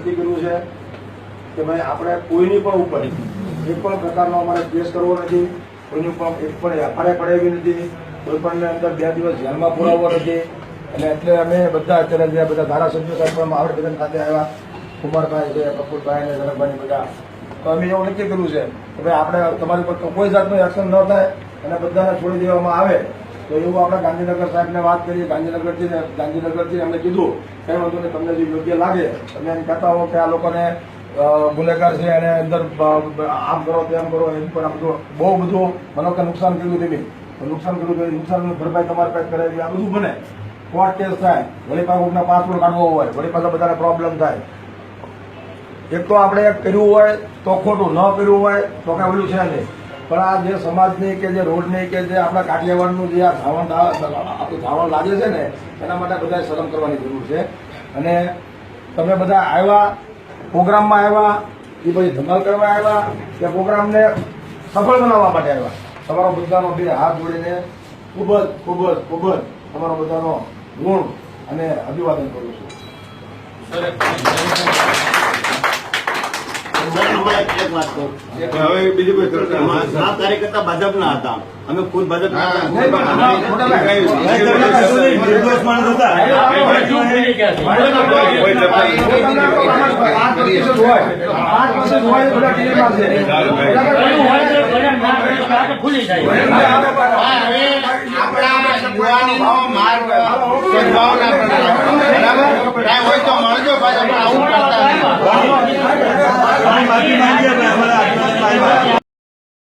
નક્કી કર્યું છે કે ભાઈ આપણે કોઈની પણ ઉપર એક પણ પ્રકારનો અમારે કેસ કરવો નથી, કોઈની પણ એક પણ એફઆઈઆર કરાવી નથી, કોઈ પણને અંદર 2 દિવસ જેલમાં પુરાવો નથી. અને એટલે અમે બધા અત્યારે જે બધા ધારાસભ્યો સાહેબ પણ આવડે બધા ખાતે આવ્યા, કુમારભાઈ છે, કપૂરભાઈ ને જનકભાઈ બધા, તો અમે એવું નક્કી કર્યું છે કે ભાઈ આપણે તમારી પર કોઈ જાતનું એક્શન ન થાય અને બધાને છોડી દેવામાં આવે. તો એવું આપણે ગાંધીનગર સાહેબને વાત કરી, ગાંધીનગરથી એમને કીધું કઈ વાંધો નહીં, તમને જે યોગ્ય લાગે તમે એમ કહેતા હો કે આ લોકોને ગુનેગાર છે અને અંદર આમ કરો તેમ કરો, એમ પણ આ બધું બહુ બધું મને કે નુકસાન કર્યું તેની નુકસાનની ભરપાઈ તમારે કંઈક કરાવી, આ બધું બને, કોર્ટ કેસ થાય, વળી પાછું કોઈના પાસપોર્ટ કાઢવો હોય, વળી પાછા બધાને પ્રોબ્લેમ થાય. એક તો આપણે કર્યું હોય તો ખોટું, ન કર્યું હોય તો કાંઈ ઓલું છે નહીં. પણ આ જે સમાજની કે જે રોડની કે જે આપણા કાઠિયાવાડનું જે આ ધાવણ લાગે છે ને, એના માટે બધાએ શરમ કરવાની જરૂર છે. અને તમે બધા આવ્યા, પ્રોગ્રામમાં આવ્યા, એ પછી ધમાલ કરવા આવ્યા કે પ્રોગ્રામને સફળ બનાવવા માટે આવ્યા, તમારો બધાનો બે હાથ જોડીને ખૂબ જ તમારો બધાનો ગુણ અને અભિવાદન કરું છું. હવે બીજી કોઈ કાર્યકર્તા ભાજપના હતા, અમે ખુદ ભાજપના હતા. નિર્દોષ માણસ હતા. ખુલી જાય હોય તો મળજો પાછા, આવું કરતા